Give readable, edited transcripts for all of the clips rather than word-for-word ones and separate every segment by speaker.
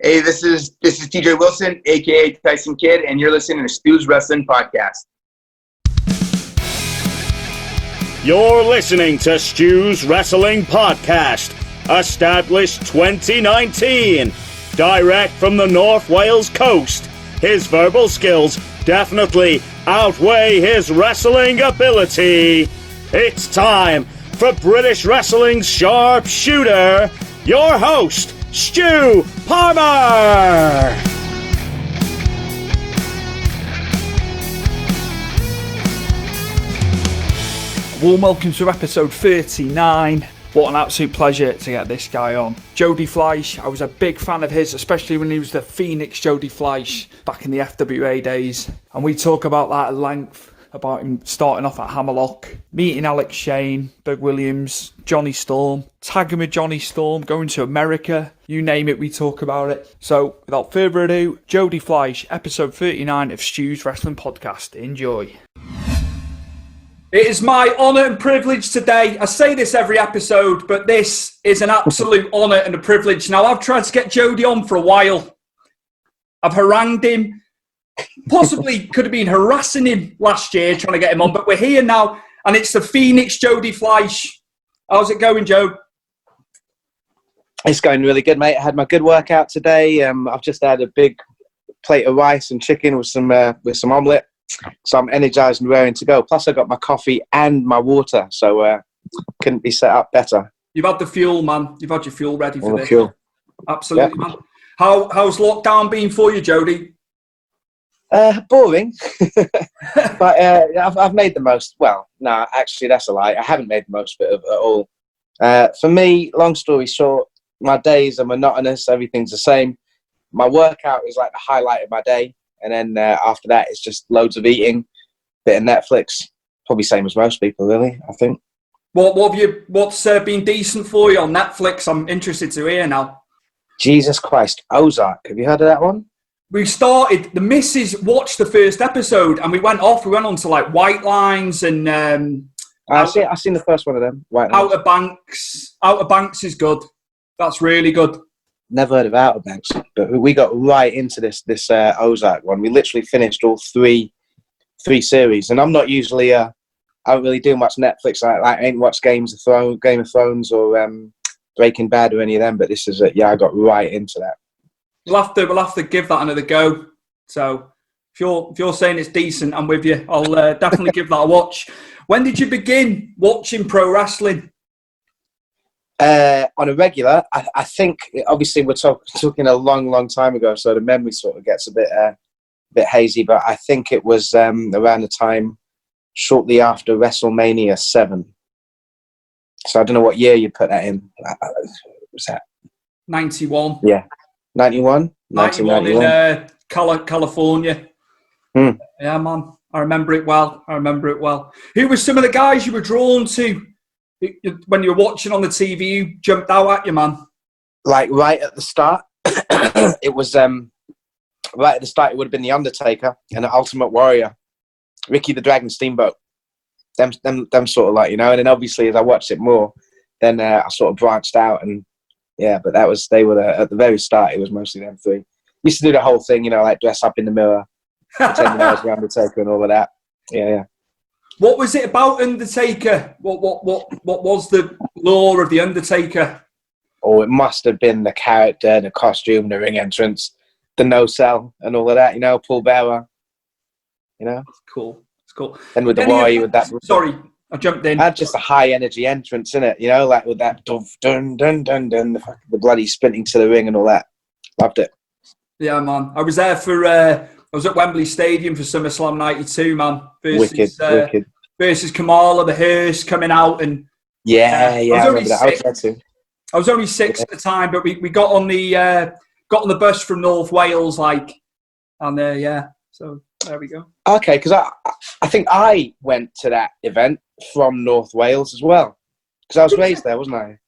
Speaker 1: Hey, this is TJ Wilson, aka Tyson Kidd, and you're listening to Stu's Wrestling Podcast.
Speaker 2: You're listening to Stu's Wrestling Podcast, established 2019, direct from the North Wales coast. His verbal skills definitely outweigh his wrestling ability. It's time for British wrestling's sharpshooter, your host, Stu Palmer!
Speaker 3: Warm welcome to episode 39. What an absolute pleasure to get this guy on. Jody Fleisch, I was a big fan of his, especially when he was the Phoenix Jody Fleisch back in the FWA days. And we talk about that at length, about him starting off at Hammerlock, meeting Alex Shane, Big Williams, Jonny Storm, tagging with Jonny Storm, going to America, you name it, we talk about it. So, without further ado, Jody Fleisch, episode 39 of Stu's Wrestling Podcast. Enjoy. It is my honour and privilege today. I say this every episode, but this is an absolute honour and a privilege. Now, I've tried to get Jody on for a while. I've harangued him. Possibly could have been harassing him last year trying to get him on, but we're here now, and it's the Phoenix Jody Fleisch. How's it going, Joe?
Speaker 4: It's going really good, mate. I had my good workout today. I've just had a big plate of rice and chicken with some omelette, so I'm energised and raring to go. Plus, I got my coffee and my water, so couldn't be set up better.
Speaker 3: You've had the fuel, man. You've had your fuel ready for this.
Speaker 4: Fuel.
Speaker 3: Absolutely,
Speaker 4: yeah.
Speaker 3: Man. How's lockdown been for you, Jody?
Speaker 4: Boring, but I've made the most. Well, no, actually, that's a lie. I haven't made the most of it at all. For me, long story short, my days are monotonous. Everything's the same. My workout is like the highlight of my day, and then after that, it's just loads of eating, bit of Netflix. Probably same as most people, really. I think.
Speaker 3: What's been decent for you on Netflix? I'm interested to hear now.
Speaker 4: Jesus Christ, Ozark. Have you heard of that one?
Speaker 3: We started, the missus watched the first episode and we went on to like White Lines and...
Speaker 4: I've seen the first one of them. White Lines.
Speaker 3: Outer Banks is good. That's really good.
Speaker 4: Never heard of Outer Banks, but we got right into this Ozark one. We literally finished all three series, and I'm not usually... I don't really do much Netflix. I ain't watched Game of Thrones or Breaking Bad or any of them, but this is I got right into that.
Speaker 3: We'll have to give that another go. So if you're saying it's decent, I'm with you. I'll definitely give that a watch. When did you begin watching pro wrestling?
Speaker 4: On a regular, I think obviously we're talking a long time ago, so the memory sort of gets a bit hazy. But I think it was around the time shortly after WrestleMania 7. So I don't know what year you put that in. Was that
Speaker 3: 91?
Speaker 4: Yeah. 91
Speaker 3: in California.
Speaker 4: Hmm.
Speaker 3: Yeah, man. I remember it well. Who were some of the guys you were drawn to when you were watching on the TV? Who jumped out at you, man?
Speaker 4: Like right at the start, it was right at the start. It would have been The Undertaker and the Ultimate Warrior, Ricky the Dragon Steamboat. Them sort of like, you know. And then obviously as I watched it more, then I sort of branched out and. Yeah, but they were at the very start. It was mostly them three. Used to do the whole thing, you know, like dress up in the mirror, pretending I was the Undertaker and all of that. Yeah.
Speaker 3: What was it about Undertaker? What was the lore of the Undertaker?
Speaker 4: Oh, it must have been the character, the costume, the ring entrance, the no sell, and all of that. You know, Paul Bearer. You know,
Speaker 3: it's cool.
Speaker 4: And with the Warrior, with that.
Speaker 3: Sorry. I jumped in.
Speaker 4: Had just a high energy entrance in it, you know, like with that dun dun dun dun, the bloody sprinting to the ring and all that. Loved it.
Speaker 3: Yeah, man. I was there I was at Wembley Stadium for SummerSlam '92, man.
Speaker 4: Wicked.
Speaker 3: Versus Kamala, the hearse coming out and.
Speaker 4: Yeah. I remember that. I was there too.
Speaker 3: I was only 6 at the time, but we got on the bus from North Wales, so there we go.
Speaker 4: Okay, because I think I went to that event from North Wales as well, because I was raised there, wasn't I?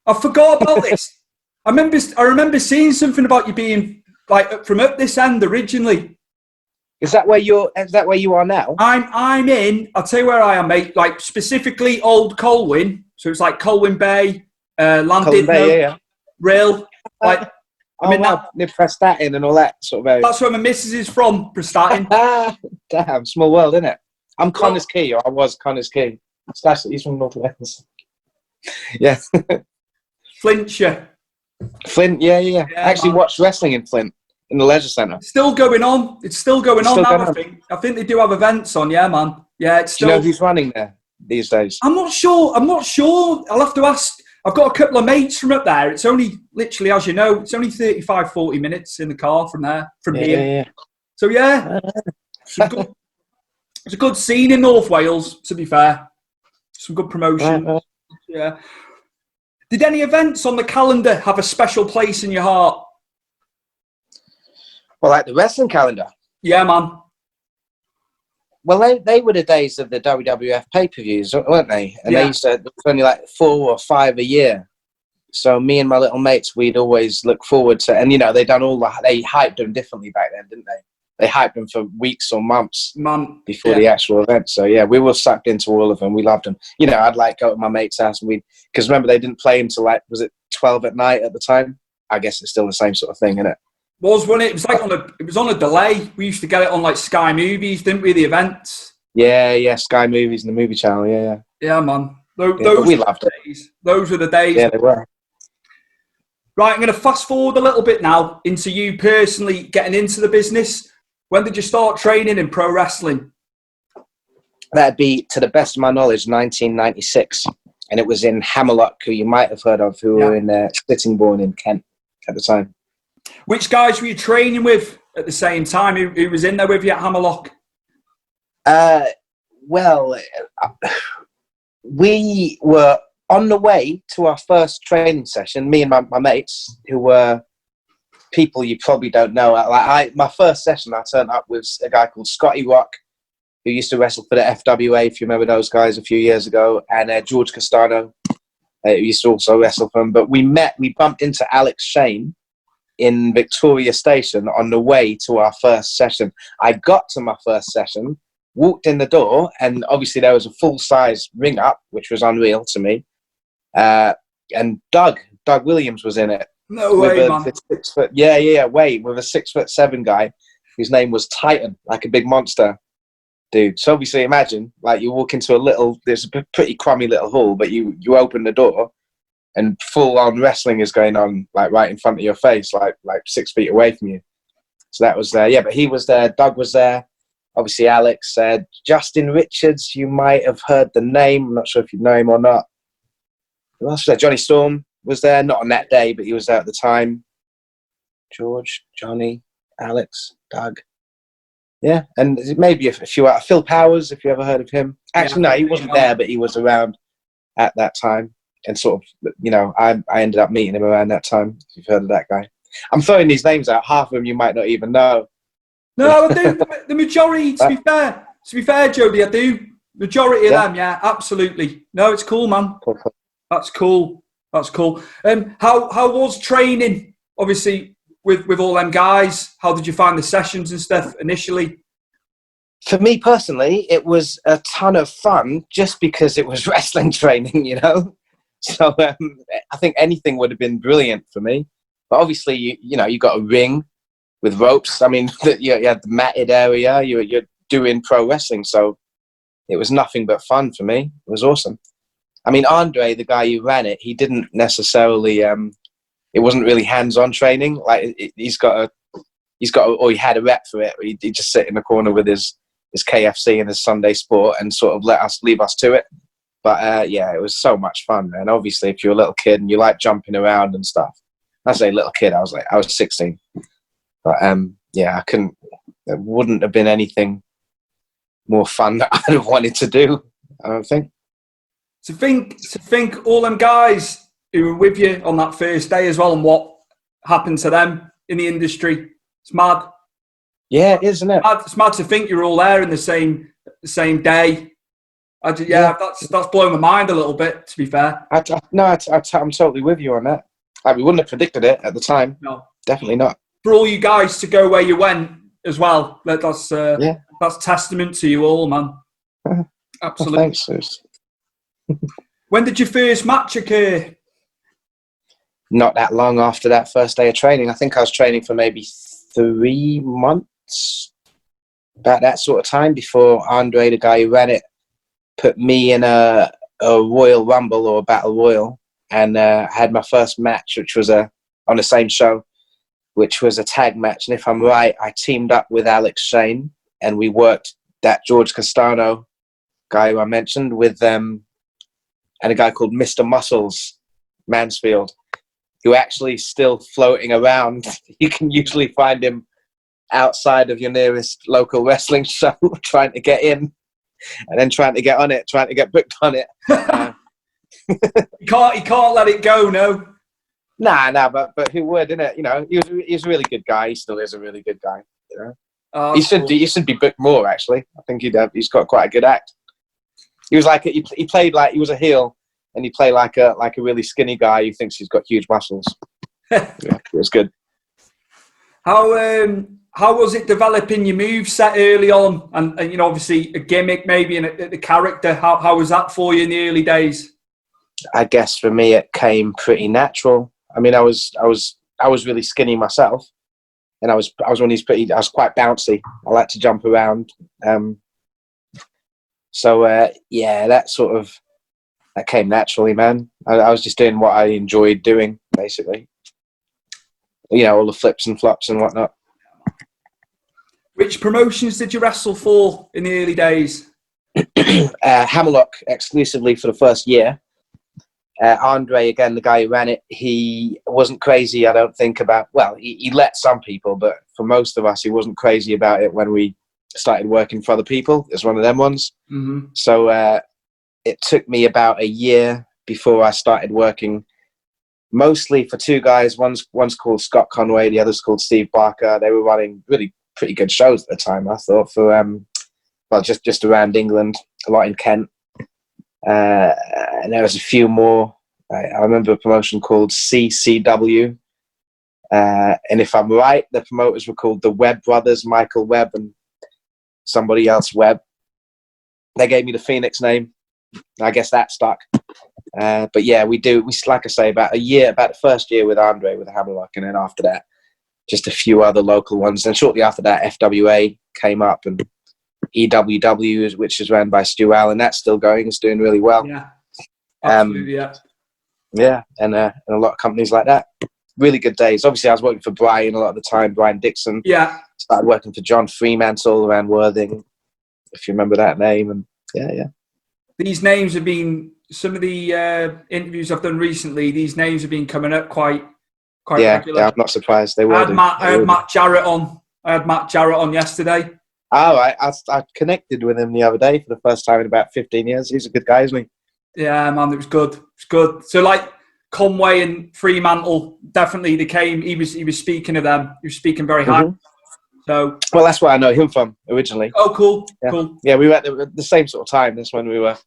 Speaker 3: I forgot about this. I remember seeing something about you being like from up this end originally.
Speaker 4: Is that where you are now?
Speaker 3: I'm in. I'll tell you where I am, mate. Like specifically Old Colwyn. So it's like Colwyn Bay, Landed,
Speaker 4: Bay, yeah.
Speaker 3: Rail. Like I mean,
Speaker 4: near Prestatyn and all that sort of area.
Speaker 3: That's where my missus is from, Prestatyn.
Speaker 4: Damn, small world, isn't it? I'm Connors Key, or I was Connors Key. He's from North Wales. Yeah.
Speaker 3: Flintshire.
Speaker 4: Flint, yeah. I actually watched wrestling in Flint, in the Leisure Centre.
Speaker 3: It's still going on. It's still going on now, I think. I think they do have events on, yeah, man. Yeah, it's still...
Speaker 4: Do you know who's running there these days?
Speaker 3: I'm not sure. I'll have to ask. I've got a couple of mates from up there. It's only, literally, as you know, it's only 35, 40 minutes in the car from here.
Speaker 4: Yeah.
Speaker 3: So, yeah. It's a good scene in North Wales, to be fair. Some good promotion. Yeah. Did any events on the calendar have a special place in your heart?
Speaker 4: Well, like the wrestling calendar.
Speaker 3: Yeah, man.
Speaker 4: Well, they were the days of the WWF pay-per-views, weren't they? And they used to, it was only like 4 or 5 a year. So me and my little mates, we'd always look forward to, and they hyped them differently back then, didn't they? They hyped them for weeks or months before the actual event. So yeah, we were sucked into all of them. We loved them. I'd like go to my mate's house and because remember they didn't play until like, was it 12 at night at the time? I guess it's still the same sort of thing, isn't it?
Speaker 3: Wasn't it? It was like it was on a delay. We used to get it on like Sky Movies, didn't we? The events.
Speaker 4: Yeah, Sky Movies and the Movie Channel. Yeah.
Speaker 3: Yeah, man.
Speaker 4: We loved it.
Speaker 3: Those were the days.
Speaker 4: Yeah, they were.
Speaker 3: Right, I'm going to fast forward a little bit now into you personally getting into the business. When did you start training in pro wrestling?
Speaker 4: That'd be, to the best of my knowledge, 1996, and it was in Hammerlock, who you might have heard of, who were in Sittingbourne in Kent at the time.
Speaker 3: Which guys were you training with at the same time? Who was in there with you at Hammerlock?
Speaker 4: Well, we were on the way to our first training session, me and my mates, who were people you probably don't know. My first session, I turned up with a guy called Scotty Rock, who used to wrestle for the FWA, if you remember those guys a few years ago, and George Castano, who used to also wrestle for him. But we bumped into Alex Shane in Victoria Station on the way to our first session. I got to my first session, walked in the door, and obviously there was a full-size ring up, which was unreal to me. And Doug Williams was in it.
Speaker 3: No way, man.
Speaker 4: With a 6'7" guy whose name was Titan, like a big monster dude. So obviously imagine, like, you walk into there's a pretty crummy little hall, but you open the door and full-on wrestling is going on, like, right in front of your face, like 6 feet away from you. So that was there. But he was there. Doug was there. Obviously, Alex. Justin Richards, you might have heard the name. I'm not sure if you know him or not. Who else was there? Jonny Storm was there. Not on that day, but he was there at the time. George, Johnny, Alex, Doug. Yeah, and maybe a few out. Phil Powers, if you ever heard of him. Actually, no, he wasn't there, but he was around at that time. And sort of, I ended up meeting him around that time, if you've heard of that guy. I'm throwing these names out. Half of them you might not even know.
Speaker 3: No, I do. The majority, to be fair, Jody, I do. Majority of them, yeah, absolutely. No, it's cool, man.
Speaker 4: Cool.
Speaker 3: That's cool. How was training, obviously, with all them guys? How did you find the sessions and stuff initially?
Speaker 4: For me personally, it was a ton of fun just because it was wrestling training, So I think anything would have been brilliant for me. But obviously, you got a ring with ropes. I mean, you had the matted area. You're doing pro wrestling, so it was nothing but fun for me. It was awesome. I mean, Andre, the guy who ran it, he didn't necessarily. It wasn't really hands-on training. Like he had a rep for it. He'd just sit in the corner with his KFC and his Sunday Sport and sort of leave us to it. But it was so much fun, man. Obviously, if you're a little kid and you like jumping around and stuff. I say little kid. I was 16. But I couldn't. There wouldn't have been anything more fun that I'd have wanted to do. I don't think.
Speaker 3: To think all them guys who were with you on that first day as well, and what happened to them in the industry. It's mad.
Speaker 4: Yeah, isn't it?
Speaker 3: It's mad to think you're all there in the same day. That's blown my mind a little bit, to be fair.
Speaker 4: I'm totally with you on that. Like, we wouldn't have predicted it at the time. No, definitely not.
Speaker 3: For all you guys to go where you went as well, that's testament to you all, man. Absolutely.
Speaker 4: Thanks.
Speaker 3: When did your first match occur?
Speaker 4: not that long after that first day of training. I think I was training for maybe 3 months, about that sort of time, before Andre, the guy who ran it, put me in a Royal Rumble or a Battle Royal, and I had my first match, which was on the same show, which was a tag match. And if I'm right, I teamed up with Alex Shane, and we worked that George Castano guy who I mentioned with and a guy called Mr. Muscles Mansfield, who actually still floating around. You can usually find him outside of your nearest local wrestling show trying to get in, and then trying to get on it, trying to get booked on it.
Speaker 3: He can't let it go, no.
Speaker 4: Nah, but who would, innit? You know, he was a really good guy. He still is a really good guy. You know, he should be booked more. Actually, I think he's got quite a good act. He was like he played like he was a heel, and he played like a really skinny guy who thinks he's got huge muscles. Yeah, it was good.
Speaker 3: How was it developing your moveset early on, and you know, obviously a gimmick maybe and the character? How was that for you in the early days?
Speaker 4: I guess for me it came pretty natural. I mean, I was really skinny myself, and I was quite bouncy. I like to jump around. Yeah, that came naturally, man. I was just doing what I enjoyed doing, basically. You know, all the flips and flops and whatnot.
Speaker 3: Which promotions did you wrestle for in the early days?
Speaker 4: Hammerlock exclusively for the first year. Andre, again, the guy who ran it, he wasn't crazy, I don't think, about... Well, he let some people, but for most of us, he wasn't crazy about it when we started working for other people. It's one of them ones.
Speaker 3: Mm-hmm.
Speaker 4: So it took me about a year before I started working mostly for two guys. One's called Scott Conway, the other's called Steve Barker. They were running really pretty good shows at the time, I thought, for just around England, a lot in Kent. And there was a few more. I remember a promotion called CCW. And if I'm right, the promoters were called the Webb Brothers, Michael Webb and somebody else Webb. They gave me the Phoenix name. I guess that stuck. But yeah, we like I say, about the first year with Andre with Hammerlock, and then after that, just a few other local ones. And shortly after that, FWA came up, and EWW, which is run by Stu Allen, that's still going. It's doing really well.
Speaker 3: Yeah, absolutely, yeah.
Speaker 4: Yeah, and a lot of companies like that. Really good days. Obviously, I was working for Brian a lot of the time, Brian Dixon.
Speaker 3: Yeah.
Speaker 4: Started working for John Fremantle around Worthing, if you remember that name. And yeah.
Speaker 3: These names have been, some of the interviews I've done recently, these names have been coming up quite regular.
Speaker 4: Yeah, I'm not surprised. They were.
Speaker 3: I had Matt Jarrett on. I had Matt Jarrett on yesterday.
Speaker 4: Oh, I connected with him the other day for the first time in about 15 years. He's a good guy, isn't he?
Speaker 3: Yeah, man, it was good. It's good. So, like, Conway and Fremantle, definitely they came. He was speaking of them. He was speaking very high.
Speaker 4: Mm-hmm.
Speaker 3: So,
Speaker 4: well, that's where I know him from originally.
Speaker 3: Oh, cool,
Speaker 4: yeah.
Speaker 3: Cool.
Speaker 4: Yeah, we were at the same sort of time. That's when we were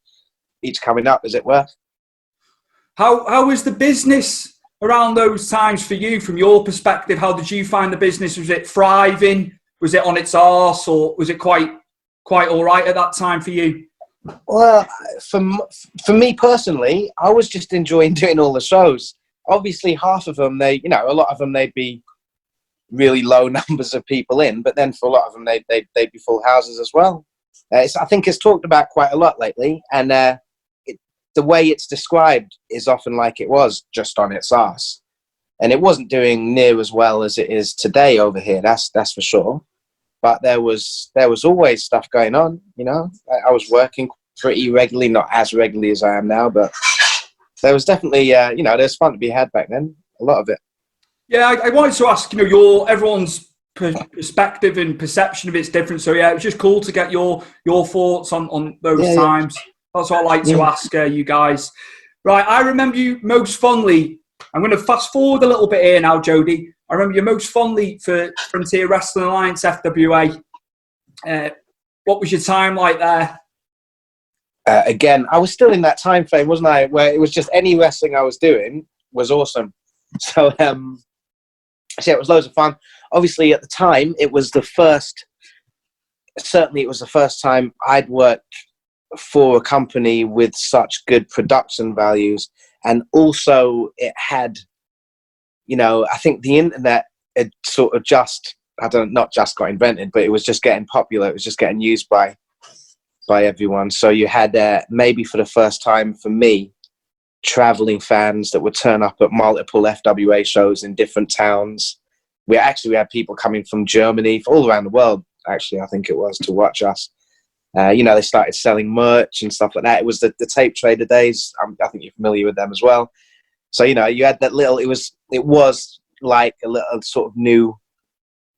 Speaker 4: each coming up, as it were.
Speaker 3: How was the business around those times for you, from your perspective? How did you find the business? Was it thriving? Was it on its arse, or was it quite all right at that time for you?
Speaker 4: Well, for me personally, I was just enjoying doing all the shows. Obviously, half of them, a lot of them, they'd be really low numbers of people in, but then for a lot of them, they'd be full houses as well. I think it's talked about quite a lot lately, and the way it's described is often like it was just on its arse, and it wasn't doing near as well as it is today over here. That's for sure. But there was always stuff going on. You know, I was working pretty regularly, not as regularly as I am now, but there was definitely there's fun to be had back then. A lot of it.
Speaker 3: Yeah, I wanted to ask, everyone's perspective and perception of it's different. So yeah, it was just cool to get your thoughts on those times. Yeah. That's what I like to ask you guys. Right, I remember you most fondly. I'm going to fast forward a little bit here now, Jody. I remember you most fondly for Frontier Wrestling Alliance, FWA. What was your time like there?
Speaker 4: Again, I was still in that time frame, wasn't I? Where it was just any wrestling I was doing was awesome. So, it was loads of fun. Obviously, at the time, it was the first time I'd worked for a company with such good production values. And also, it had I think the internet had sort of not just got invented, but it was just getting popular. It was just getting used by everyone. So you had maybe for the first time for me, traveling fans that would turn up at multiple FWA shows in different towns. We had people coming from Germany, all around the world, actually, I think it was, to watch us. They started selling merch and stuff like that. It was the tape trader days. I think you're familiar with them as well. So, you had that little, it was like a little sort of new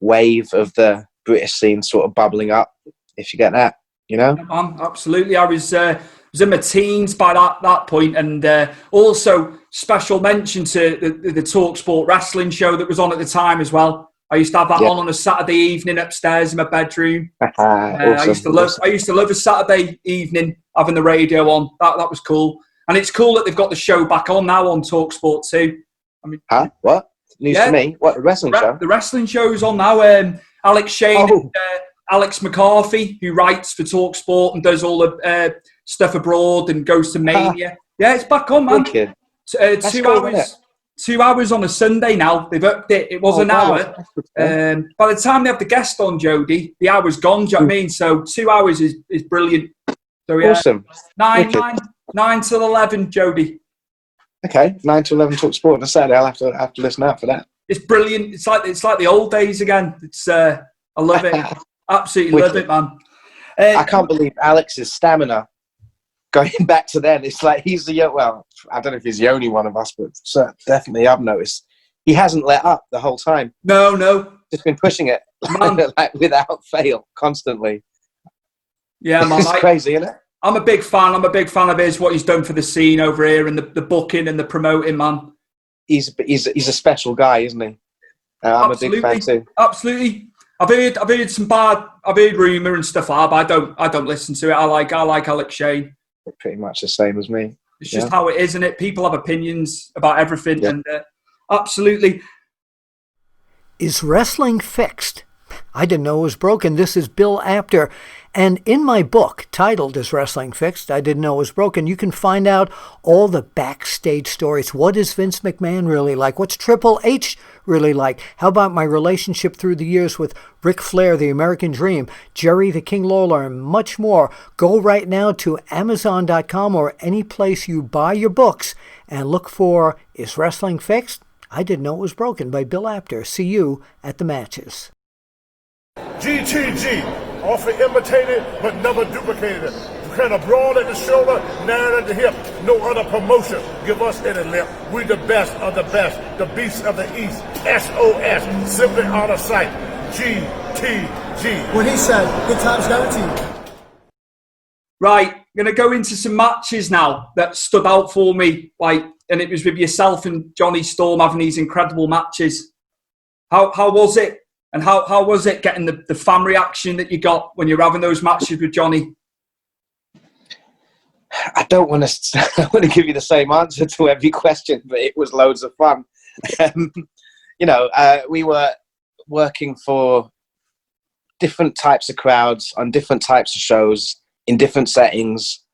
Speaker 4: wave of the British scene sort of bubbling up, if you get that,
Speaker 3: Yeah, man, absolutely. I was in my teens by that point, and also special mention to the TalkSport wrestling show that was on at the time as well. I used to have that on a Saturday evening upstairs in my bedroom.
Speaker 4: Awesome,
Speaker 3: I used to love a Saturday evening having the radio on. That was cool, and it's cool that they've got the show back on now on TalkSport too. I mean,
Speaker 4: what? News to me? What, the wrestling show? The
Speaker 3: wrestling show's on now. Alex Shane and Alex McCarthy, who writes for TalkSport and does all the stuff abroad and goes to Mania. Yeah, it's back on, man. 2 hours. 2 hours on a Sunday now. They've upped it. It was an hour. By the time they have the guest on, Jody, the hour's gone. Do you know what I mean? So 2 hours is brilliant. So yeah,
Speaker 4: awesome.
Speaker 3: 9 till 11, Jody.
Speaker 4: Okay, 9 to 11 TalkSport on a Saturday. I'll have to listen out for that.
Speaker 3: It's brilliant. It's like the old days again. It's I love it. Absolutely love it, man.
Speaker 4: I can't believe Alex's stamina. Going back to then, it's like he's I don't know if he's the only one of us, but definitely I've noticed he hasn't let up the whole time.
Speaker 3: No.
Speaker 4: Just been pushing it like without fail, constantly.
Speaker 3: Yeah, man.
Speaker 4: It's crazy, isn't it?
Speaker 3: I'm a big fan. I'm a big fan of his, what he's done for the scene over here and the booking and the promoting, man.
Speaker 4: He's a special guy, isn't he? I'm a big fan too.
Speaker 3: Absolutely. I've heard rumour and stuff like that, but I don't listen to it. I like Alex Shane.
Speaker 4: Pretty much the same as me.
Speaker 3: It's just how it is, isn't it? People have opinions about everything, and absolutely.
Speaker 5: Is wrestling fixed? I didn't know it was broken. This is Bill Apter. And in my book, titled Is Wrestling Fixed? I Didn't Know It Was Broken, you can find out all the backstage stories. What is Vince McMahon really like? What's Triple H really like? How about my relationship through the years with Ric Flair, the American Dream, Jerry the King Lawler, and much more? Go right now to Amazon.com or any place you buy your books and look for Is Wrestling Fixed? I Didn't Know It Was Broken by Bill Apter. See you at the matches.
Speaker 6: GTG, often imitated but never duplicated. Kind of broad at the shoulder, narrow at the hip. No other promotion give us any lip. We the best of the best, the beasts of the East. SOS, simply out of sight. GTG.
Speaker 7: When he said, good times guaranteed.
Speaker 3: Right, I'm going to go into some matches now that stood out for me. And it was with yourself and Jonny Storm having these incredible matches. How was it? And how was it getting the fan reaction that you got when you're having those matches with Jonny?
Speaker 4: I don't want to give you the same answer to every question, but it was loads of fun. We were working for different types of crowds on different types of shows in different settings.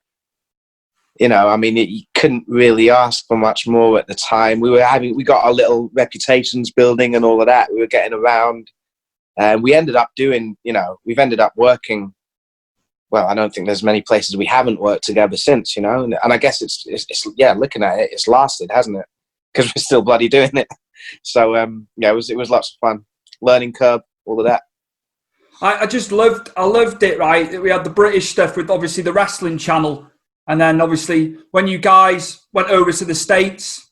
Speaker 4: You couldn't really ask for much more at the time. We got our little reputations building and all of that. We were getting around. And we ended up we've ended up working. Well, I don't think there's many places we haven't worked together since, and I guess it's looking at it, it's lasted, hasn't it? Because we're still bloody doing it. So, it was lots of fun. Learning curve, all of that.
Speaker 3: I loved it, right? We had the British stuff with obviously the wrestling channel. And then obviously when you guys went over to the States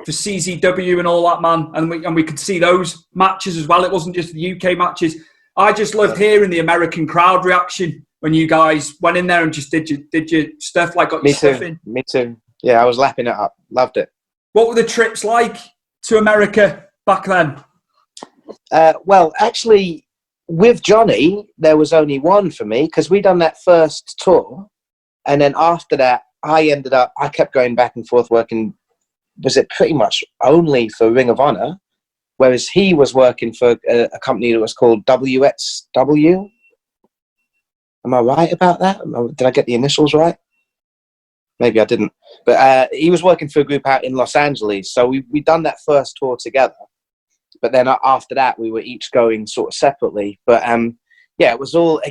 Speaker 3: for CZW and all that, man, and we could see those matches as well. It wasn't just the UK matches. I just loved hearing the American crowd reaction when you guys went in there and just did your stuff, like got your stuff in.
Speaker 4: Me too. Yeah, I was lapping it up. Loved it.
Speaker 3: What were the trips like to America back then?
Speaker 4: Well, actually, with Jonny, there was only one for me because we done that first tour, and then after that, I kept going back and forth working. Was it pretty much only for Ring of Honor, whereas he was working for a company that was called WXW. Am I right about that? Did I get the initials right? Maybe I didn't. But he was working for a group out in Los Angeles. So we done that first tour together. but then after that, we were each going sort of separately. But yeah, it was all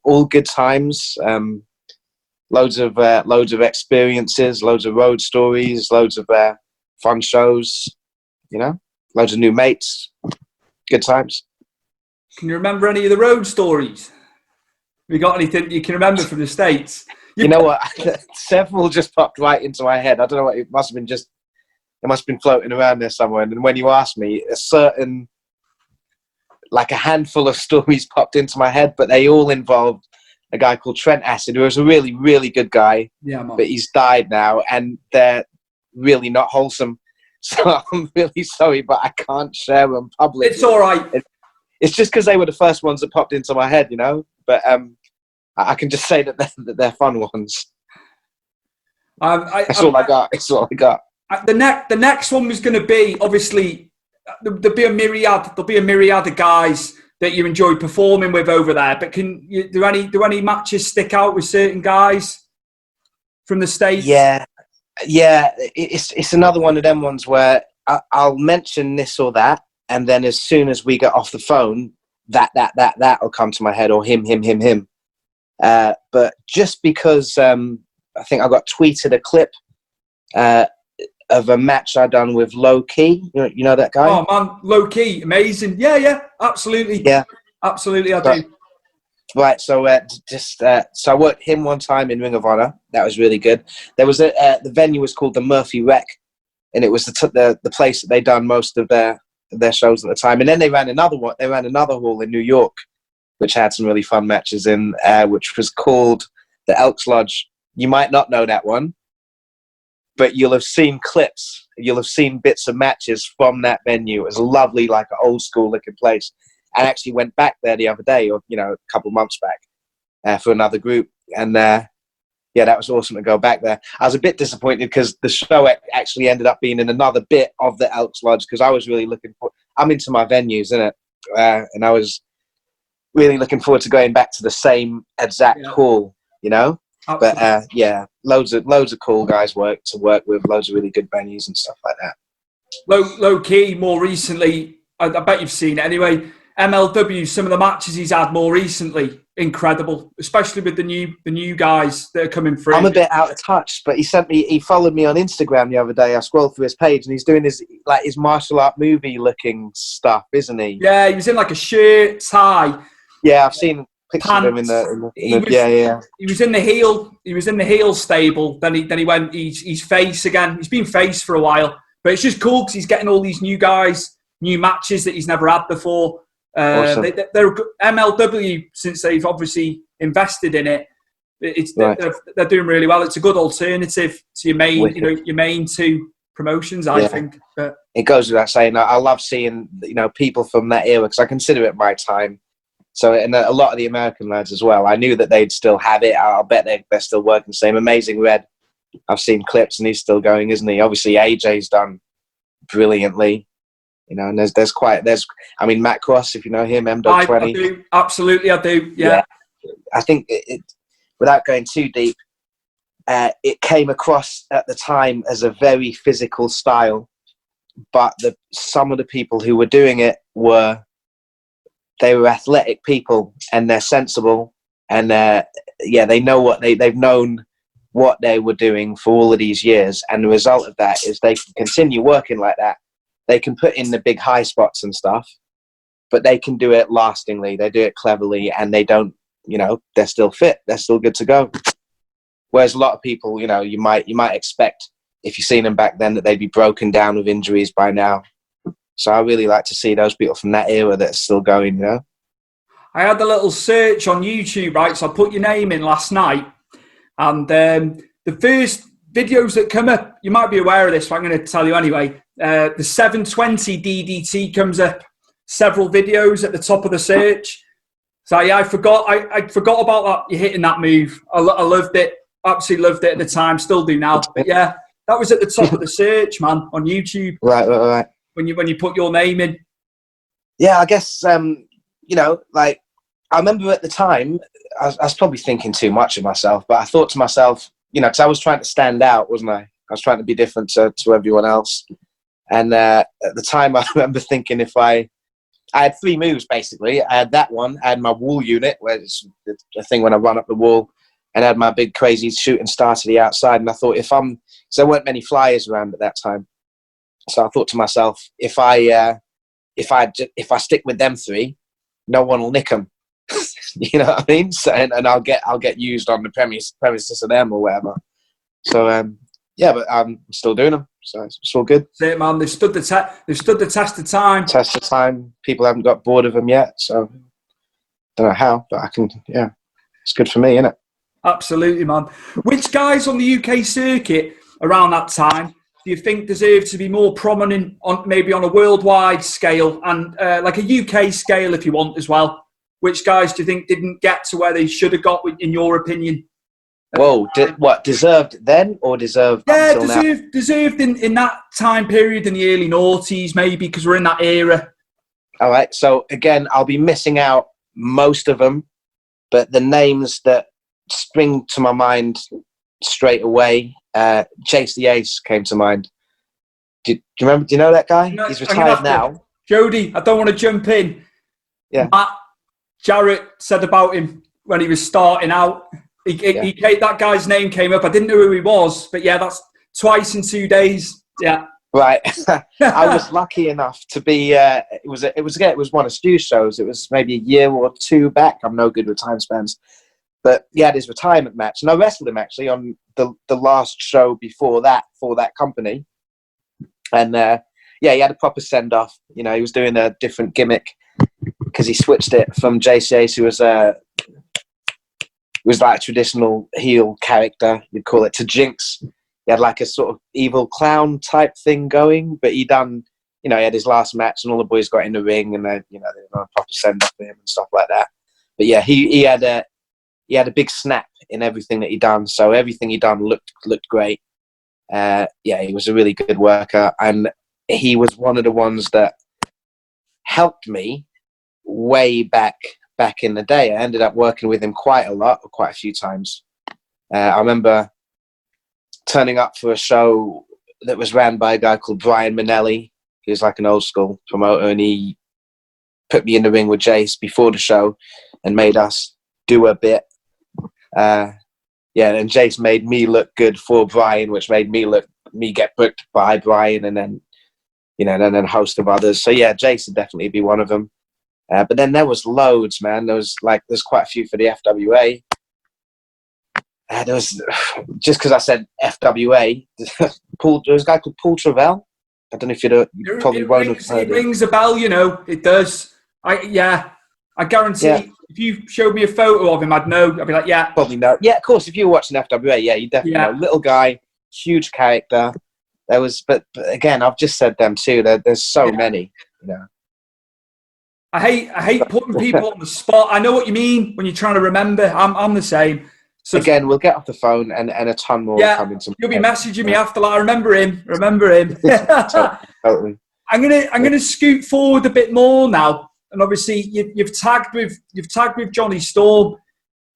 Speaker 4: all good times. Loads of experiences, loads of road stories, loads of fun shows. You know, loads of new mates. Good times.
Speaker 3: Can you remember any of the road stories? Have you got anything you can remember from the States?
Speaker 4: You know what? Several just popped right into my head. I don't know what it must have been. It must have been floating around there somewhere. And when you asked me, a handful of stories popped into my head, but they all involved a guy called Trent Acid, who was a really, really good guy.
Speaker 3: Yeah, man.
Speaker 4: But he's died now, and they're really not wholesome. So I'm really sorry, but I can't share them publicly.
Speaker 3: It's all right.
Speaker 4: It's just because they were the first ones that popped into my head, you know. But I can just say that they're fun ones. That's all I got. It's all I got.
Speaker 3: The next one was going to be, obviously, there'll be a myriad of guys that you enjoy performing with over there. But do any matches stick out with certain guys from the States?
Speaker 4: Yeah. It's another one of them ones where I'll mention this or that, and then as soon as we get off the phone, that will come to my head, or him. But just because I think I got tweeted a clip of a match I done with Low Key. You know that guy?
Speaker 3: Oh man, Low Key, amazing. Yeah, absolutely.
Speaker 4: Yeah,
Speaker 3: absolutely, I do.
Speaker 4: Right, so so I worked him one time in Ring of Honor. That was really good. There was the venue was called the Murphy Rec, and it was the place that they done most of their shows at the time. And then they ran another one. They ran another hall in New York, which had some really fun matches in, which was called the Elks Lodge. You might not know that one, but you'll have seen clips. You'll have seen bits of matches from that venue. It was a lovely, like an old school looking place. I actually went back there the other day, or a couple of months back, for another group, and that was awesome to go back there. I was a bit disappointed because the show actually ended up being in another bit of the Elks Lodge, because I was really looking for. I'm into my venues, innit? And I was really looking forward to going back to the same exact hall, Absolutely. But loads of cool guys to work with, loads of really good venues and stuff like that.
Speaker 3: Low Key, more recently, I bet you've seen it anyway. MLW, some of the matches he's had more recently, incredible, especially with the new guys that are coming through.
Speaker 4: I'm a bit out of touch, but he followed me on Instagram the other day. I scrolled through his page, and he's doing his martial art movie looking stuff, isn't he?
Speaker 3: Yeah, he was in like a shirt, tie.
Speaker 4: Yeah, I've seen pictures of him in the
Speaker 3: He was in the heel. He was in the heel stable. Then he went. He's face again. He's been face for a while, but it's just cool because he's getting all these new guys, new matches that he's never had before.
Speaker 4: Awesome.
Speaker 3: They're MLW, since they've obviously invested in it. They're doing really well. It's a good alternative to your main two promotions, I think. But
Speaker 4: it goes without saying. I love seeing people from that era, because I consider it my time. So, and a lot of the American lads as well. I knew that they'd still have it. I'll bet they're still working. Same Amazing Red. I've seen clips, and he's still going, isn't he? Obviously, AJ's done brilliantly. And there's Matt Cross, if you know him, M.20.
Speaker 3: I do. Absolutely, I do. Yeah.
Speaker 4: I think it without going too deep, it came across at the time as a very physical style, but some of the people who were doing it were athletic people, and they're sensible, and they know they've known what they were doing for all of these years, and the result of that is they can continue working like that. They can put in the big high spots and stuff, but they can do it lastingly. They do it cleverly, and they don't, they're still fit. They're still good to go. Whereas a lot of people, you might expect, if you've seen them back then, that they'd be broken down with injuries by now. So I really like to see those people from that era that are still going,
Speaker 3: I had a little search on YouTube, right? So I put your name in last night, and the first videos that come up, you might be aware of this, but I'm going to tell you anyway. The 720 DDT comes up, several videos at the top of the search. So yeah, I forgot about that. You're hitting that move. I loved it. Absolutely loved it at the time. Still do now. But yeah, that was at the top of the search, man, on YouTube.
Speaker 4: Right.
Speaker 3: When you put your name in.
Speaker 4: Yeah, I guess I remember at the time I was probably thinking too much of myself, but I thought to myself, because I was trying to stand out, wasn't I? I was trying to be different to everyone else. And at the time, I remember thinking I had 3 moves, basically. I had that one. I had my wall unit, where it's the thing when I run up the wall, and I had my big crazy shooting star to the outside. And I thought, because there weren't many flyers around at that time, so I thought to myself, if I stick with them 3, no one will nick them. You know what I mean? So, and I'll get used on the premises of them or whatever. So but I'm still doing them, so it's all good.
Speaker 3: That's it, man. They've stood the test of time.
Speaker 4: Test of time. People haven't got bored of them yet, so don't know how, but I can. Yeah, it's good for me, isn't it?
Speaker 3: Absolutely, man. Which guys on the UK circuit around that time do you think deserve to be more prominent maybe on a worldwide scale and like a UK scale, if you want, as well? Which guys do you think didn't get to where they should have got, in your opinion?
Speaker 4: Whoa, deserved then or deserved until now?
Speaker 3: Deserved in that time period in the early noughties, maybe, because we're in that era.
Speaker 4: All right, so again, I'll be missing out most of them, but the names that spring to my mind straight away, Jace the Ace came to mind. Do you remember? Do you know that guy? He's retired now.
Speaker 3: Jody, I don't want to jump in.
Speaker 4: Yeah.
Speaker 3: Matt Jarrett said about him when he was starting out. That guy's name came up. I didn't know who he was, but yeah, that's twice in 2 days. Yeah.
Speaker 4: Right. I was lucky enough to be. It was one of Stu's shows. It was maybe a year or 2 back. I'm no good with time spans. But he had his retirement match, and I wrestled him actually on the last show before that for that company. And he had a proper send off. You know, he was doing a different gimmick because he switched it from JCA, who was like a traditional heel character, you'd call it, to Jinx. He had like a sort of evil clown type thing going, but he had his last match, and all the boys got in the ring, and they did a proper send off for him and stuff like that. But yeah, he had a big snap in everything that he done. So everything he done looked great. He was a really good worker, and he was one of the ones that helped me way back in the day. I ended up working with him quite a few times. I remember turning up for a show that was ran by a guy called Brian Manelli. He was like an old school promoter, and he put me in the ring with Jace before the show and made us do a bit. And Jace made me look good for Brian, which made me get booked by Brian, and then a host of others. So yeah, Jace would definitely be one of them. But then there was loads, man. There's quite a few for the FWA. There was, just because I said FWA, there was a guy called Paul Travell. I don't know if you probably won't have heard
Speaker 3: it. It rings a bell, it does. I guarantee if you showed me a photo of him, I'd know. I'd be like, yeah.
Speaker 4: Probably know. Yeah, of course, if you were watching FWA, you definitely know. Little guy, huge character. There was, but again, I've just said them too. There's so many,
Speaker 3: I hate putting people on the spot. I know what you mean when you're trying to remember. I'm the same. So
Speaker 4: again, we'll get off the phone and a ton more will come into.
Speaker 3: You'll be messaging me after, like, remember him.
Speaker 4: Totally.
Speaker 3: I'm gonna scoot forward a bit more now, and obviously you've tagged with Jonny Storm.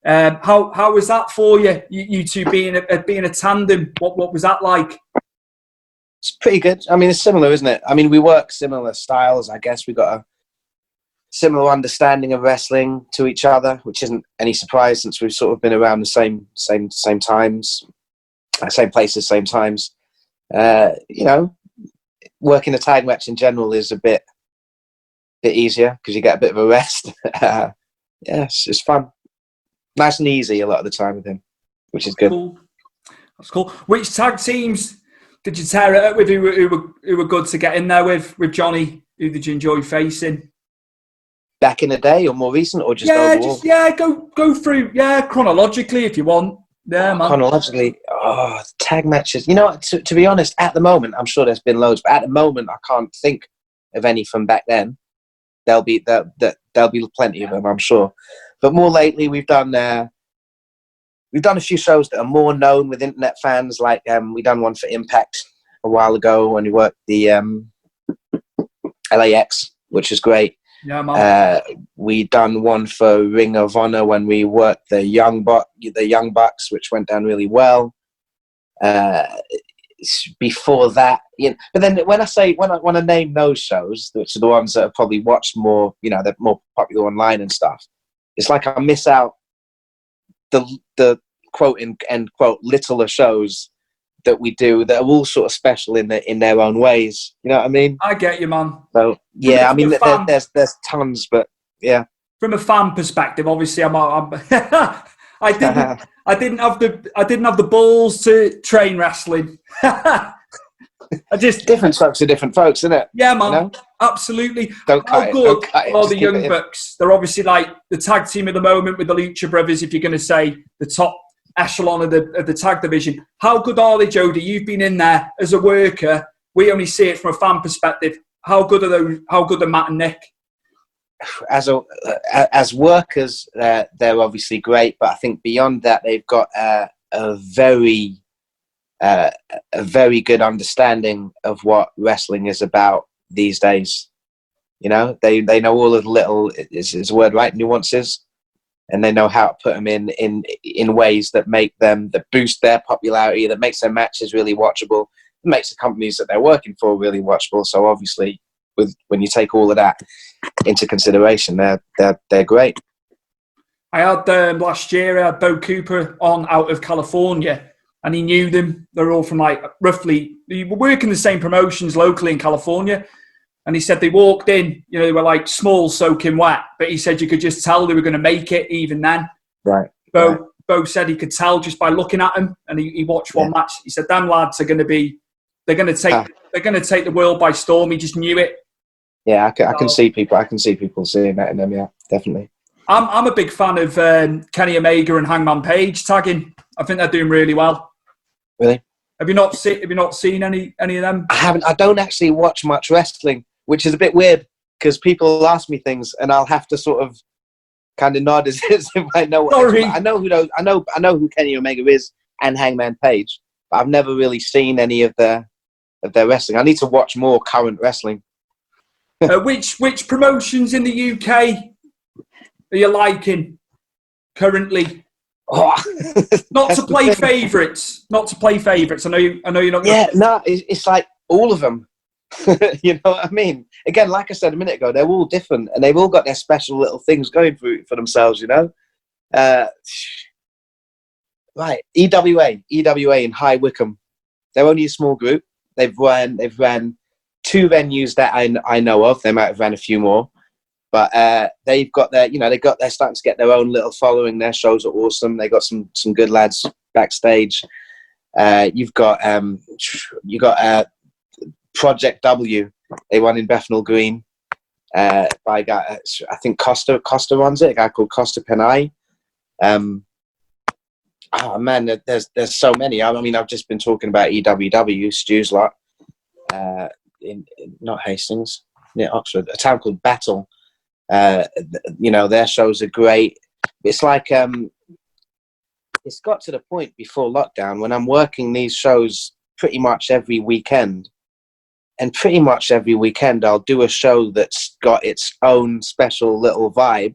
Speaker 3: How was that for you? You two being a tandem. What was that like?
Speaker 4: It's pretty good. I mean, it's similar, isn't it? I mean, we work similar styles. I guess we got a similar understanding of wrestling to each other, which isn't any surprise since we've sort of been around the same times, same places, same times. Working a tag match in general is a bit easier because you get a bit of a rest. It's fun, nice and easy a lot of the time with him, which is good.
Speaker 3: Cool. That's cool. Which tag teams did you tear it up with? Who were good to get in there with Jonny? Who did you enjoy facing?
Speaker 4: Back in the day, or more recent, or just overall?
Speaker 3: Go through chronologically if you want. Yeah, man.
Speaker 4: Chronologically, tag matches. To be honest, at the moment, I'm sure there's been loads, but at the moment, I can't think of any from back then. There'll be plenty of them, I'm sure. But more lately, we've done a few shows that are more known with internet fans. Like we done one for Impact a while ago when we worked the LAX, which is great.
Speaker 3: Yeah, man.
Speaker 4: We done one for Ring of Honor when we worked the Young Bucks, which went down really well. before that, but then when I name those shows, which are the ones that are probably watched more, they're more popular online and stuff, it's like I miss out the quote end quote littler shows that we do that are all sort of special in their own ways. You know what I mean?
Speaker 3: I get you, man.
Speaker 4: So yeah, I mean, there's tons, but yeah.
Speaker 3: From a fan perspective, obviously, I didn't have the balls to train wrestling.
Speaker 4: Different folks are different folks, isn't it?
Speaker 3: Yeah, man. Absolutely.
Speaker 4: Don't cut it.
Speaker 3: Are the Young Bucks? They're obviously like the tag team at the moment with the Lucha Brothers. If you're going to say the top echelon of the tag division, how good are they, Jody? You've been in there as a worker. We only see it from a fan perspective. How good are those? How good are Matt and Nick?
Speaker 4: As workers, they're obviously great, but I think beyond that, they've got a very good understanding of what wrestling is about these days. They know all of the little, is a word right, nuances, and they know how to put them in ways that boost their popularity, that makes their matches really watchable, makes the companies that they're working for really watchable. So obviously, when you take all of that into consideration, they're great.
Speaker 3: I had last year, I had Bo Cooper on out of California, and he knew them. They're all from roughly, they were working the same promotions locally in California. And he said they walked in, they were like small, soaking wet. But he said you could just tell they were going to make it even then.
Speaker 4: Right.
Speaker 3: Bo said he could tell just by looking at them. And he watched one match. He said, "Damn lads are going to be, they're going to take the world by storm." He just knew it.
Speaker 4: Yeah, I can see people seeing that in them. Yeah, definitely.
Speaker 3: I'm a big fan of Kenny Omega and Hangman Page tagging. I think they're doing really well.
Speaker 4: Really?
Speaker 3: Have you not seen any of them?
Speaker 4: I haven't. I don't actually watch much wrestling, which is a bit weird because people ask me things and I'll have to sort of kind of nod as if I know.
Speaker 3: Sorry.
Speaker 4: I know who Kenny Omega is and Hangman Page, but I've never really seen any of their wrestling. I need to watch more current wrestling.
Speaker 3: Which promotions in the UK are you liking currently?
Speaker 4: Oh.
Speaker 3: Not to play favourites. I know you're not.
Speaker 4: Yeah, no, it's like all of them. You know what I mean? Again, like I said a minute ago, they're all different and they've all got their special little things going for themselves. Right, EWA in High Wycombe. They're only a small group. They've ran 2 venues that I know of. They might have ran a few more, but they're starting to get their own little following. Their shows are awesome. They got some good lads backstage. You've got Project W. They run in Bethnal Green. By a guy, I think Costa runs it. A guy called Costa Penai. Oh man, there's so many. I mean, I've just been talking about EWW, Stu's lot. In not Hastings, near Oxford, a town called Battle. Their shows are great. It's like it's got to the point before lockdown when I'm working these shows pretty much every weekend, and pretty much every weekend I'll do a show that's got its own special little vibe,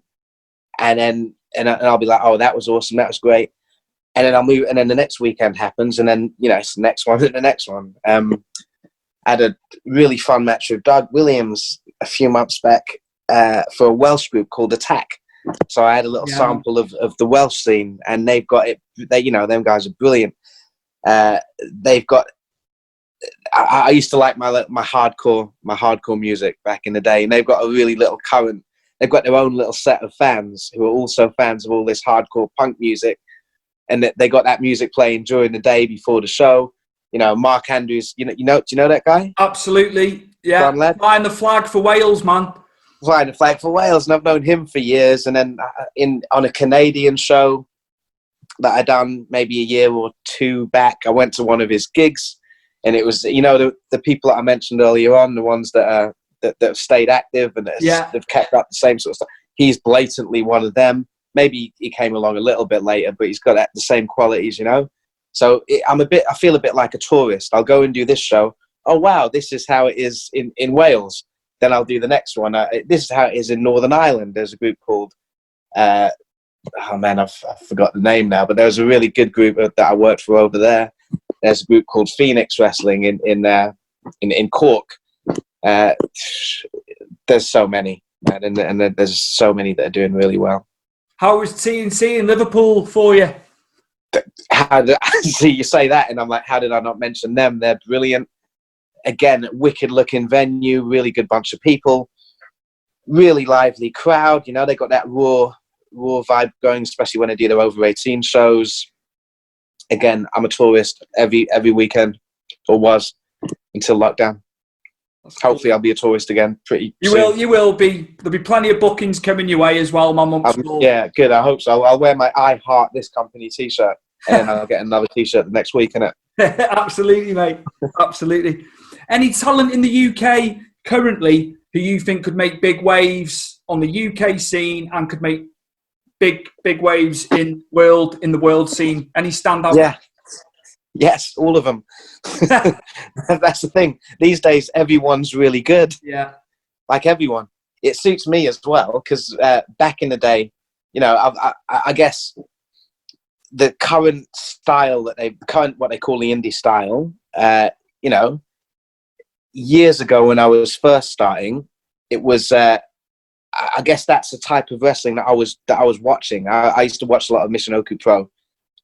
Speaker 4: and I'll be like, oh, that was awesome, that was great, and then I'll move, and then the next weekend happens, and then it's the next one and the next one. I had a really fun match with Doug Williams a few months back for a Welsh group called Attack. So I had a little sample of the Welsh scene, and they've got it. Them guys are brilliant. They've got. I used to like my hardcore music back in the day, and they've got a really little current. They've got their own little set of fans who are also fans of all this hardcore punk music, and they got that music playing during the day before the show. Mark Andrews, do you know that guy?
Speaker 3: Absolutely, yeah. Flying the flag for Wales, man.
Speaker 4: Flying the flag for Wales, and I've known him for years. And then on a Canadian show that I done maybe a year or 2 back, I went to one of his gigs, and it was the people that I mentioned earlier on, the ones that have stayed active and that have kept up the same sort of stuff. He's blatantly one of them. Maybe he came along a little bit later, but he's got the same qualities, So I feel a bit like a tourist. I'll go and do this show. Oh wow, this is how it is in Wales. Then I'll do the next one. This is how it is in Northern Ireland. There's a group called, I've forgot the name now, but there was a really good group that I worked for over there. there's a group called Phoenix Wrestling in Cork. There's so many, man, and there's so many that are doing really well.
Speaker 3: How was TNC in Liverpool for you?
Speaker 4: See, you say that, and I'm like, how did I not mention them? They're brilliant. Again, wicked looking venue, really good bunch of people, really lively crowd. You know, they got that raw vibe going, especially when they do their over 18 shows. Again, I'm a tourist every weekend, or was until lockdown. Hopefully, I'll be a tourist again pretty soon.
Speaker 3: You will be. There'll be plenty of bookings coming your way as well, my mum's school.
Speaker 4: Yeah, good. I hope so. I'll wear my I Heart This Company t-shirt, and then I'll get another t-shirt the next week, innit?
Speaker 3: Absolutely, mate. Absolutely. Any talent in the UK currently who you think could make big waves on the UK scene and could make big waves in the world scene? Any standout?
Speaker 4: Yeah. Yes, all of them. That's the thing. These days, everyone's really good.
Speaker 3: Yeah.
Speaker 4: Like everyone. It suits me as well, because back in the day, you know, I guess the current style what they call the indie style, you know, years ago when I was first starting, it was, I guess that's the type of wrestling that I was watching. I used to watch a lot of Michinoku Pro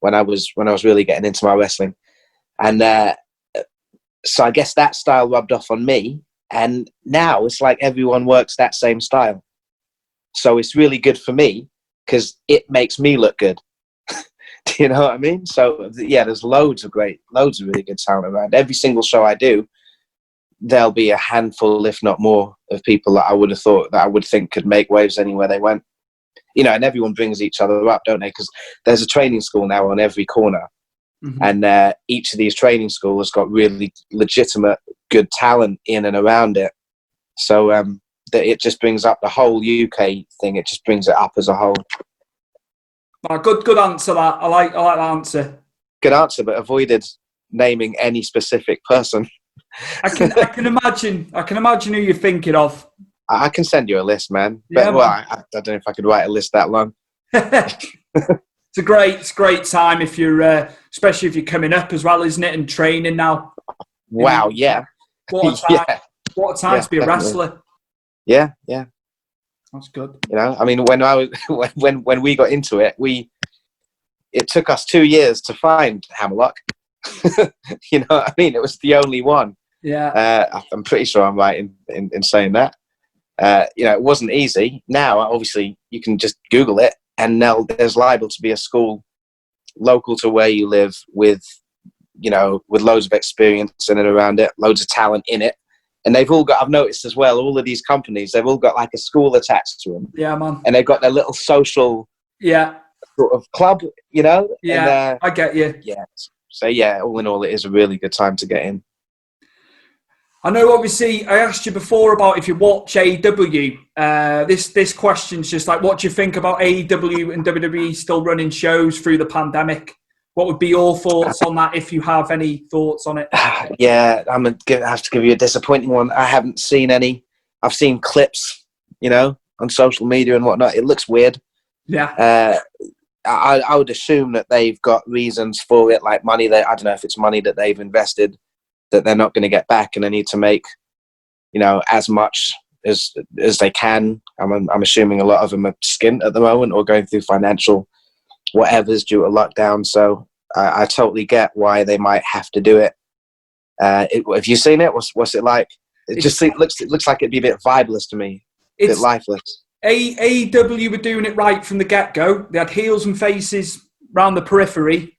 Speaker 4: when I was really getting into my wrestling. And so I guess that style rubbed off on me. And now it's like everyone works that same style. So it's really good for me because it makes me look good. Do you know what I mean? So, yeah, there's loads of really good talent around. Every single show I do, there'll be a handful, if not more, of people that I would think could make waves anywhere they went. You know, and everyone brings each other up, don't they? Because there's a training school now on every corner. Mm-hmm. And each of these training schools has got really legitimate, good talent in and around it. So that it just brings up the whole UK thing. It just brings it up as a whole.
Speaker 3: Oh, good answer. That I like that answer.
Speaker 4: Good answer, but avoided naming any specific person.
Speaker 3: I can imagine who you're thinking of.
Speaker 4: I can send you a list, man.
Speaker 3: Yeah,
Speaker 4: but, well, I don't know if I could write a list that long.
Speaker 3: It's a great time if you're, especially if you're coming up as well, isn't it? And training now.
Speaker 4: Wow, yeah.
Speaker 3: What a time! What a time to be a wrestler.
Speaker 4: Yeah.
Speaker 3: That's good.
Speaker 4: You know, I mean, when we got into it, it took us 2 years to find Hammerlock. You know what I mean? It was the only one.
Speaker 3: Yeah.
Speaker 4: I'm pretty sure I'm right in saying that. You know, it wasn't easy. Now, obviously, you can just Google it, and now there's liable to be a school local to where you live with loads of experience in and around it, loads of talent in it. And they've all got, I've noticed as well, all of these companies, they've all got like a school attached to them.
Speaker 3: Yeah, man.
Speaker 4: And they've got their little social sort of club, you know?
Speaker 3: Yeah,
Speaker 4: and,
Speaker 3: I get you.
Speaker 4: Yeah. So, yeah, all in all, it is a really good time to get in.
Speaker 3: I know, obviously, I asked you before about if you watch AEW. This question's just like, what do you think about AEW and WWE still running shows through the pandemic? What would be your thoughts on that, if you have any thoughts on it?
Speaker 4: Yeah, I have to give you a disappointing one. I haven't seen any. I've seen clips, you know, on social media and whatnot. It looks weird.
Speaker 3: Yeah.
Speaker 4: I would assume that they've got reasons for it, like money. I don't know if it's money that they've invested that they're not going to get back, and they need to make, you know, as much as they can. I'm assuming a lot of them are skint at the moment or going through financial whatever's due to lockdown. So I totally get why they might have to do it. Have you seen it? What's it like? It looks like it'd be a bit vibeless to me, a bit lifeless.
Speaker 3: AEW were doing it right from the get-go. They had heels and faces around the periphery.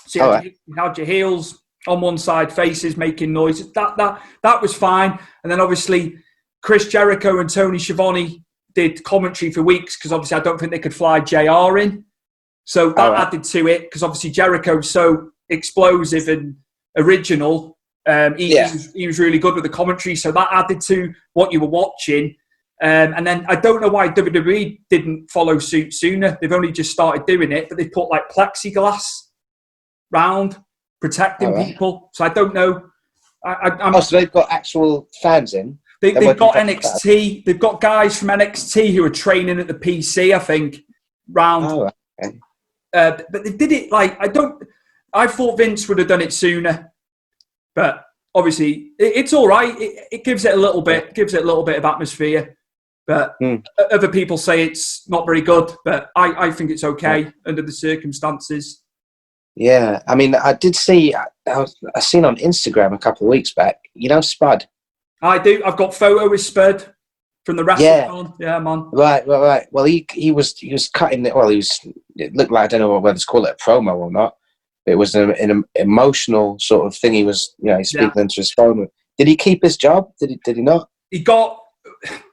Speaker 3: So you had your heels on one side, faces making noises. That was fine. And then obviously Chris Jericho and Tony Schiavone did commentary for weeks, because obviously I don't think they could fly JR in. So that added to it, because obviously Jericho's so explosive and original. He was really good with the commentary, so that added to what you were watching. And then I don't know why WWE didn't follow suit sooner. They've only just started doing it, but they put like plexiglass round protecting people. So I don't know.
Speaker 4: So they've got actual fans in?
Speaker 3: They've got NXT. They've got guys from NXT who are training at the PC, I think, round.
Speaker 4: Oh, okay.
Speaker 3: But they did it like, I thought Vince would have done it sooner, but obviously it's all right. It gives it a little bit, of atmosphere. But other people say it's not very good, but I think it's okay under the circumstances.
Speaker 4: Yeah, I mean, I did see, I seen on Instagram a couple of weeks back, you know, Spud?
Speaker 3: I do. I've got photo with Spud from the wrestling. Yeah, man.
Speaker 4: Right. Well, he was cutting it. Well, it looked like, I don't know whether to call it a promo or not. It was an emotional sort of thing. He was, he's speaking into his phone. Did he keep his job? Did he not?
Speaker 3: He got,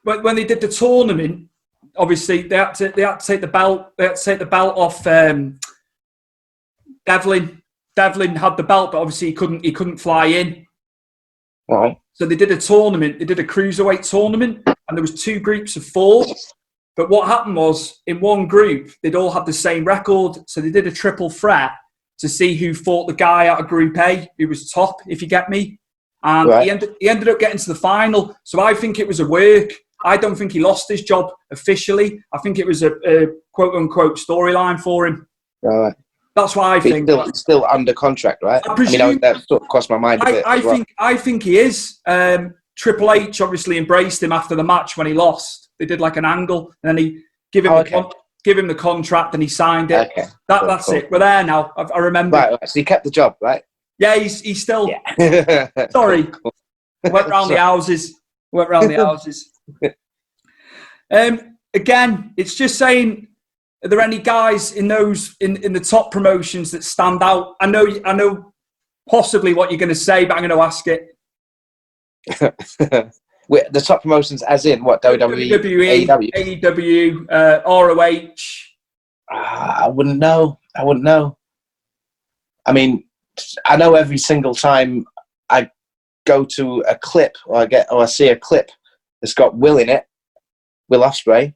Speaker 3: when they did the tournament, obviously they had to take the belt. They had to take the belt off. Devlin had the belt, but obviously he couldn't fly in.
Speaker 4: Right.
Speaker 3: So they did a tournament. They did a cruiserweight tournament, and there was 2 groups of 4. But what happened was, in one group, they'd all had the same record. So they did a triple threat to see who fought the guy out of Group A, who was top, if you get me. And he ended up getting to the final. So I think it was a work. I don't think he lost his job officially. I think it was a quote-unquote storyline for him.
Speaker 4: Right.
Speaker 3: That's what I think.
Speaker 4: He's still under contract, right? I mean, that sort of crossed my mind a bit.
Speaker 3: I think he is. Triple H obviously embraced him after the match when he lost. They did like an angle, and then he give him the contract, and he signed it. Okay. That's cool. It. We're there now. I remember.
Speaker 4: Right. So he kept the job, right?
Speaker 3: Yeah, he's still. Yeah. Sorry. Cool. Went round the houses. Again, it's just saying. Are there any guys in those in the top promotions that stand out? I know possibly what you're going to say, but I'm going to ask it.
Speaker 4: The top promotions, as in what? WWE,
Speaker 3: AEW, ROH.
Speaker 4: I wouldn't know. I mean, I know every single time I go to a clip or I see a clip that's got Will in it, Will Ospreay.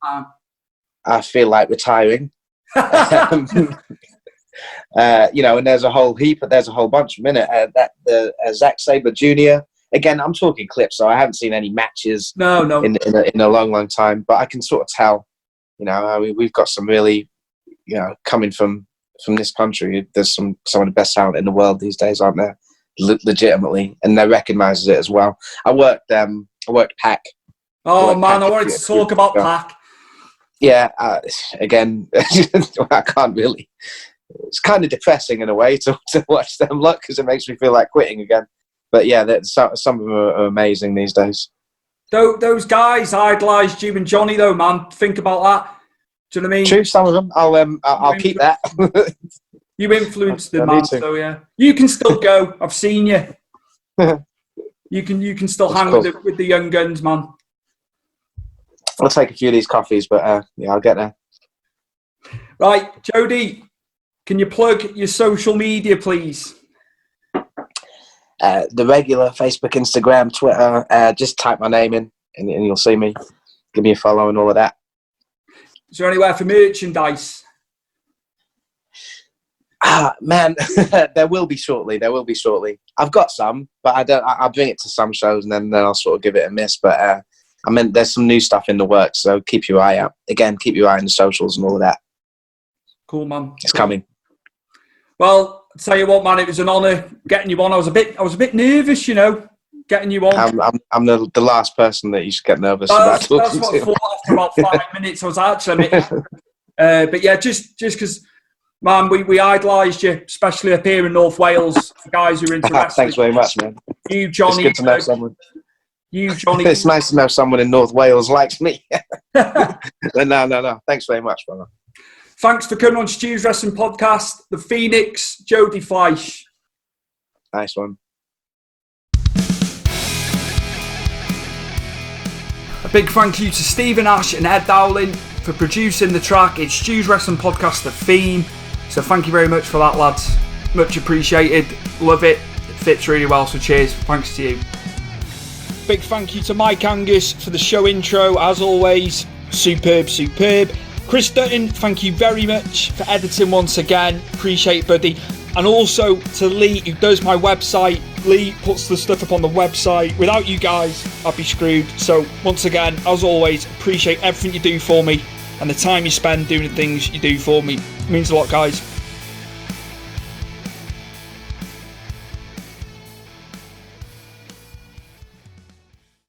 Speaker 4: I feel like retiring. And there's a whole bunch of them in it. Zack Sabre Jr. Again, I'm talking clips, so I haven't seen any matches in a long, long time. But I can sort of tell, I mean, we've got some really, coming from this country, there's some of the best talent in the world these days, aren't there? Legitimately, and they recognise it as well. I worked Pac.
Speaker 3: Oh man, I wanted to talk about Pac.
Speaker 4: Yeah, again, I can't really. It's kind of depressing in a way to watch them look, because it makes me feel like quitting again. But yeah, some of them are amazing these days.
Speaker 3: Those guys idolised you and Jonny, though, man. Think about that. Do you know what I mean?
Speaker 4: True, some of them. I'll keep that.
Speaker 3: You influenced them, man. So yeah, you can still go. I've seen you. You can still hang with the young guns, man.
Speaker 4: I'll take a few of these coffees, but I'll get there.
Speaker 3: Right, Jody, can you plug your social media, please?
Speaker 4: The regular Facebook, Instagram, Twitter. Just type my name in, and you'll see me. Give me a follow and all of that.
Speaker 3: Is there anywhere for merchandise?
Speaker 4: Man, there will be shortly. I've got some, but I'll bring it to some shows, and then I'll sort of give it a miss. But there's some new stuff in the works, so keep your eye out. Again, keep your eye on the socials and all of that.
Speaker 3: Cool, man.
Speaker 4: It's coming.
Speaker 3: Well, I'll tell you what, man, it was an honour getting you on. I was a bit nervous, getting you on.
Speaker 4: I'm the last person that you should get nervous about talking to.
Speaker 3: That's what I thought after about 5 minutes. I was actually but yeah, just because, man, we idolised you, especially up here in North Wales, for guys who are into wrestling.
Speaker 4: Thanks very much, man.
Speaker 3: You, Jonny.
Speaker 4: It's good to know someone.
Speaker 3: You, Jonny.
Speaker 4: It's nice to know someone in North Wales likes me. No. Thanks very much, brother.
Speaker 3: Thanks for coming on Stu's Wrestling Podcast. The Phoenix, Jody Fleisch.
Speaker 4: Nice one.
Speaker 3: A big thank you to Stephen Ash and Ed Dowling for producing the track. It's Stu's Wrestling Podcast, the theme. So thank you very much for that, lads. Much appreciated. Love it. It fits really well, so cheers. Thanks to you. Big thank you to Mike Angus for the show intro, as always. Superb. Chris Dutton, thank you very much for editing once again. Appreciate it, buddy. And also to Lee, who does my website. Lee puts the stuff up on the website. Without you guys, I'd be screwed. So once again, as always, appreciate everything you do for me and the time you spend doing the things you do for me. It means a lot, guys.